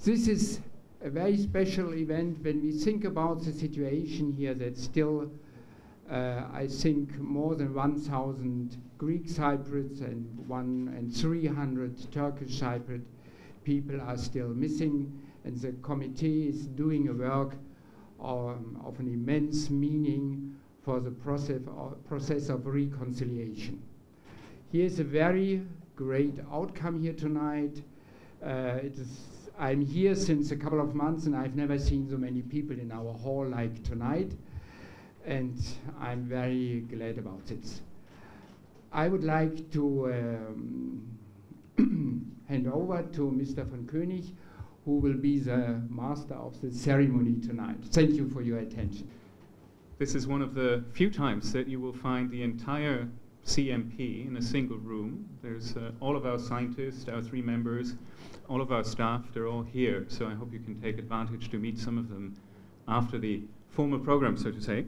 This is a very special event when we think about the situation here that still, I think, more than 1,000 Greek Cypriots and 300 Turkish Cypriot people are still missing, and the committee is doing a work of an immense meaning for the process of reconciliation. Here's a very great outcome here tonight. I'm here since a couple of months, and I've never seen so many people in our hall like tonight, and I'm very glad about this. I would like to hand over to Mr. von König, who will be the master of the ceremony tonight. Thank you for your attention. This is one of the few times that you will find the entire CMP in a single room. There's all of our scientists, our 3 members, all of our staff, they're all here. So I hope you can take advantage to meet some of them after the formal program, so to say.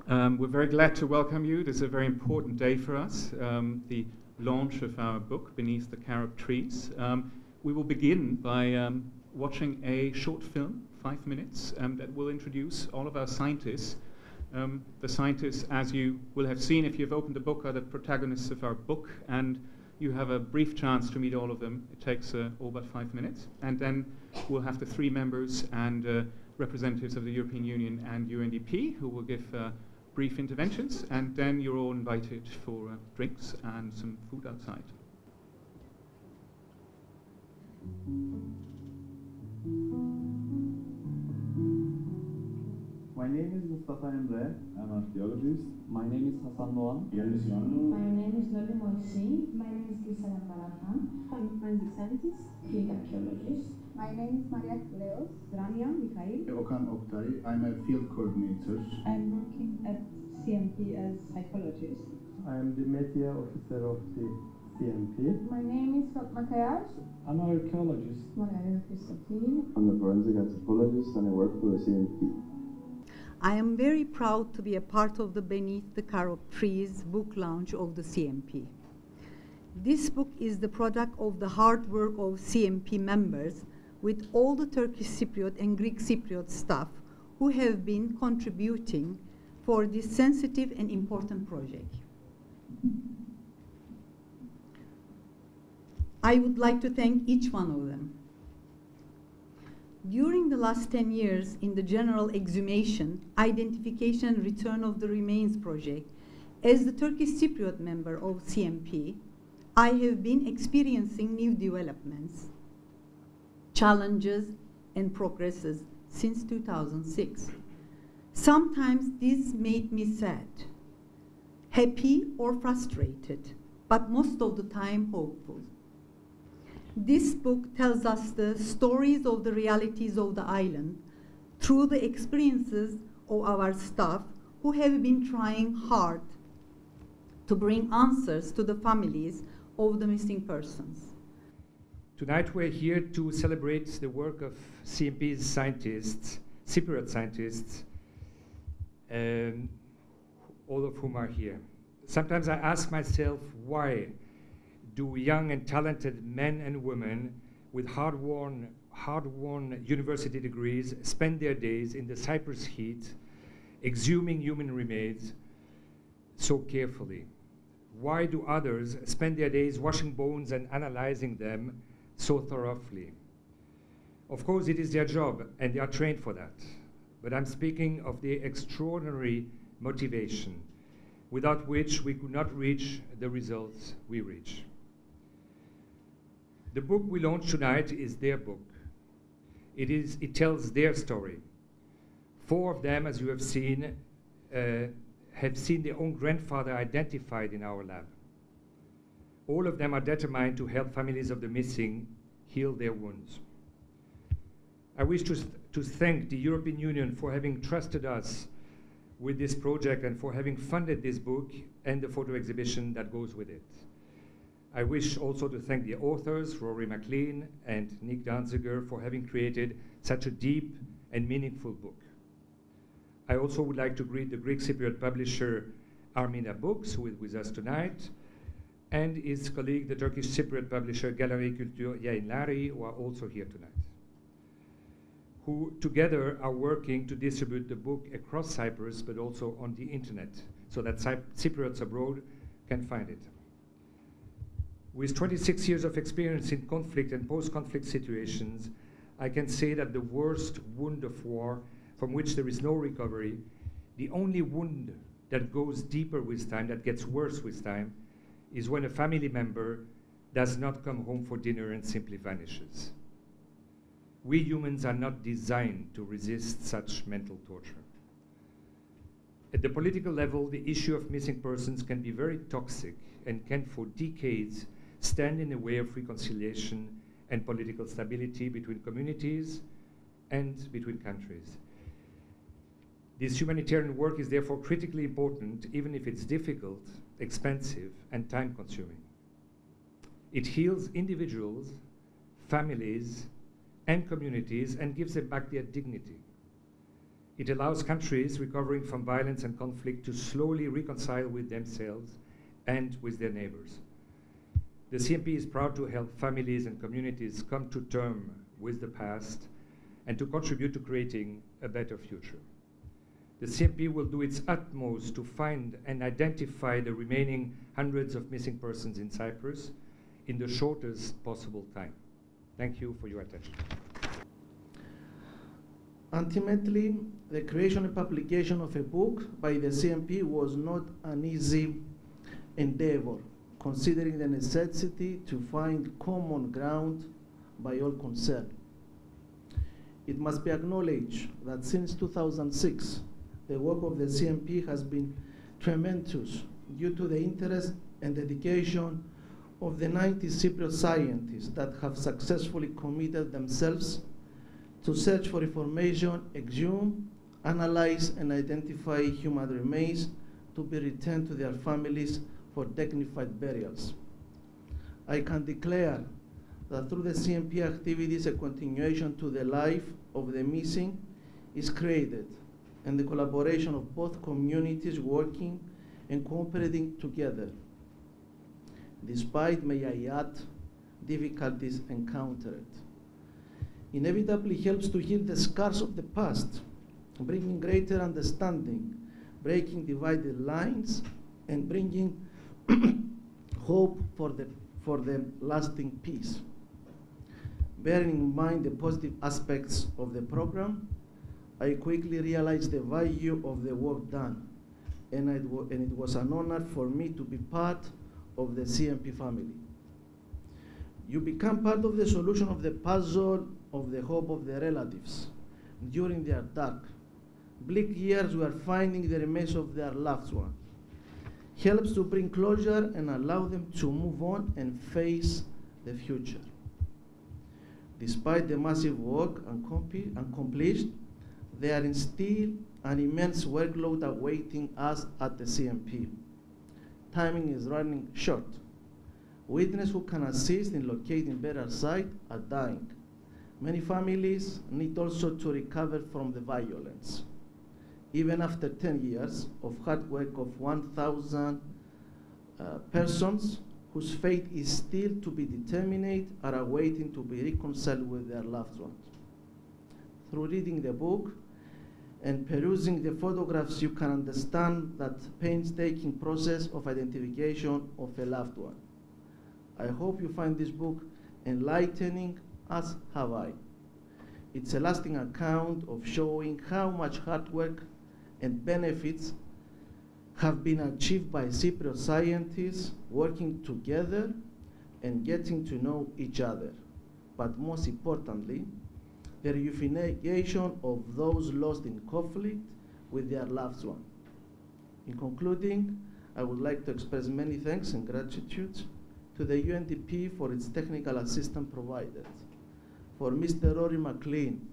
We're very glad to welcome you. This is a very important day for us, the launch of our book, Beneath the Carob Trees. We will begin by watching a short film, 5 minutes, that will introduce all of our scientists. The scientists, as you will have seen if you've opened the book, are the protagonists of our book, and you have a brief chance to meet all of them. It takes all but 5 minutes. And then we'll have the 3 members and representatives of the European Union and UNDP who will give brief interventions, and then you're all invited for drinks and some food outside. My name is Mustafa Emre. I'm an archaeologist. My name is Hasan Doğan. My name is Loli Moisi. My name is Gülseren Barathan. I'm a forensic scientist, field archaeologist. My name is Maria Leos. Rania Mikhail. Okan Oktay. I'm a field coordinator. I'm working at CMP as psychologist. I am the media officer of the CMP. My name is Fatma Kayar. I'm an archaeologist. I'm a forensic anthropologist and I work for the CMP. I am very proud to be a part of the Beneath the Carob Trees book launch of the CMP. This book is the product of the hard work of CMP members with all the Turkish Cypriot and Greek Cypriot staff who have been contributing for this sensitive and important project. I would like to thank each one of them. During the last 10 years in the general exhumation, identification and return of the remains project, as the Turkish Cypriot member of CMP, I have been experiencing new developments, challenges, and progresses since 2006. Sometimes this made me sad, happy or frustrated, but most of the time hopeful. This book tells us the stories of the realities of the island through the experiences of our staff who have been trying hard to bring answers to the families of the missing persons. Tonight we're here to celebrate the work of CMP's scientists, Cypriot scientists, all of whom are here. Sometimes I ask myself, why do young and talented men and women with hard-won university degrees spend their days in the Cyprus heat, exhuming human remains so carefully? Why do others spend their days washing bones and analyzing them so thoroughly? Of course, it is their job, and they are trained for that. But I'm speaking of the extraordinary motivation without which we could not reach the results we reach. The book we launch tonight is their book. It tells their story. 4 of them, as you have seen their own grandfather identified in our lab. All of them are determined to help families of the missing heal their wounds. I wish to thank the European Union for having trusted us with this project and for having funded this book and the photo exhibition that goes with it. I wish also to thank the authors, Rory McLean and Nick Danziger, for having created such a deep and meaningful book. I also would like to greet the Greek Cypriot publisher Armina Books, who is with us tonight, and his colleague, the Turkish Cypriot publisher Galeri Kültür Yayınları, who are also here tonight. who together are working to distribute the book across Cyprus, but also on the internet, so that Cypriots abroad can find it. With 26 years of experience in conflict and post-conflict situations, I can say that the worst wound of war, from which there is no recovery, the only wound that goes deeper with time, that gets worse with time, is when a family member does not come home for dinner and simply vanishes. We humans are not designed to resist such mental torture. At the political level, the issue of missing persons can be very toxic and can for decades stand in the way of reconciliation and political stability between communities and between countries. This humanitarian work is therefore critically important, even if it's difficult, expensive, and time-consuming. It heals individuals, families, and communities, and gives them back their dignity. It allows countries recovering from violence and conflict to slowly reconcile with themselves and with their neighbors. The CMP is proud to help families and communities come to terms with the past and to contribute to creating a better future. The CMP will do its utmost to find and identify the remaining hundreds of missing persons in Cyprus in the shortest possible time. Thank you for your attention. Ultimately, the creation and publication of a book by the CMP was not an easy endeavor, considering the necessity to find common ground by all concerned. It must be acknowledged that since 2006, the work of the CMP has been tremendous due to the interest and dedication of the 90 Cypriot scientists that have successfully committed themselves to search for information, exhume, analyze, and identify human remains to be returned to their families for dignified burials. I can declare that through the CMP activities, a continuation to the life of the missing is created, and the collaboration of both communities working and cooperating together, despite, may I add, difficulties encountered. Inevitably helps to heal the scars of the past, bringing greater understanding, breaking divided lines, and bringing hope for the lasting peace. Bearing in mind the positive aspects of the program, I quickly realized the value of the work done, and it was an honor for me to be part of the CMP family. You become part of the solution of the puzzle of the hope of the relatives during their dark, bleak years who are finding the remains of their loved one. Helps to bring closure and allow them to move on and face the future. Despite the massive work accomplished, there is still an immense workload awaiting us at the CMP. Timing is running short. Witnesses who can assist in locating burial sites are dying. Many families need also to recover from the violence. Even after 10 years of hard work of 1,000 persons whose fate is still to be determined are awaiting to be reconciled with their loved ones. Through reading the book and perusing the photographs, you can understand that painstaking process of identification of a loved one. I hope you find this book enlightening, as have I. It's a lasting account of showing how much hard work and benefits have been achieved by Cypriot scientists working together and getting to know each other. But most importantly, the reunification of those lost in conflict with their loved one. In concluding, I would like to express many thanks and gratitude to the UNDP for its technical assistance provided, for Mr. Rory McLean,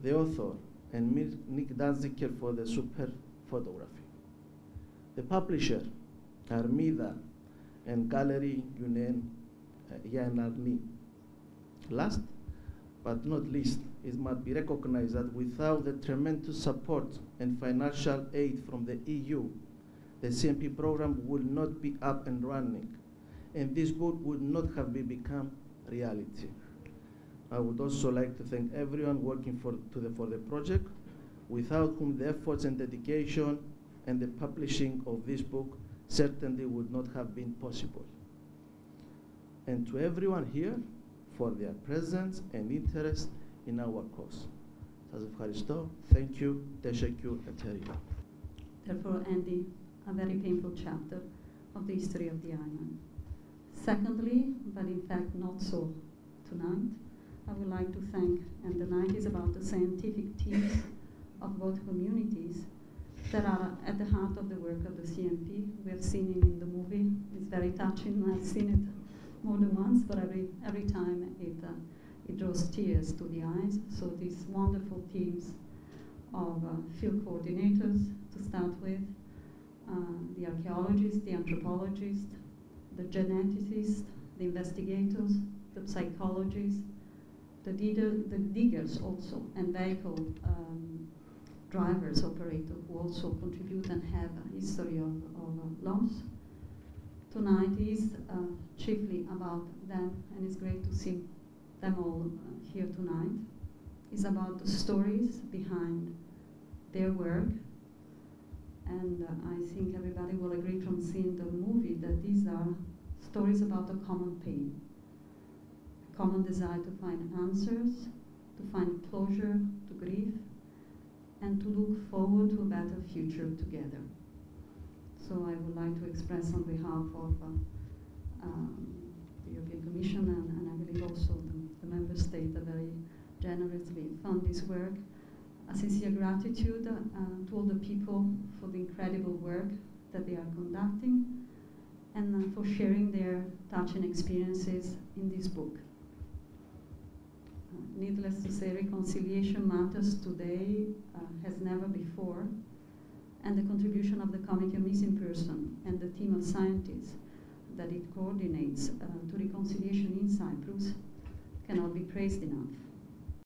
the author, and Nick Danziger for the super photography. The publisher, Armida, and Gallery Yanarni. Last but not least, it must be recognized that without the tremendous support and financial aid from the EU, the CMP program would not be up and running, and this book would not have become reality. I would also like to thank everyone working for the project, without whom the efforts and dedication and the publishing of this book certainly would not have been possible. And to everyone here for their presence and interest in our cause. Σας ευχαριστώ. Thank you. Teşekkür ederim. Therefore ending a very painful chapter of the history of the island. Secondly, but in fact not so tonight, I would like to thank, and the night is about the scientific teams of both communities that are at the heart of the work of the CMP. We have seen it in the movie. It's very touching. I've seen it more than once, but every time it draws tears to the eyes. So these wonderful teams of field coordinators to start with, the archaeologists, the anthropologists, the geneticists, the investigators, the psychologists, the diggers also, and vehicle drivers, operators, who also contribute and have a history of loss. Tonight is chiefly about them, and it's great to see them all here tonight. It's about the stories behind their work, and I think everybody will agree from seeing the movie that these are stories about a common pain, a common desire to find answers, to find closure to grief, and to look forward to a better future together. So I would like to express on behalf of the European Commission and I believe also the member state that very generously fund this work, a sincere gratitude to all the people for the incredible work that they are conducting and for sharing their touching experiences in this book. Needless to say, reconciliation matters today as never before, and the contribution of the Committee on Missing Persons and the team of scientists that it coordinates to reconciliation in Cyprus cannot be praised enough.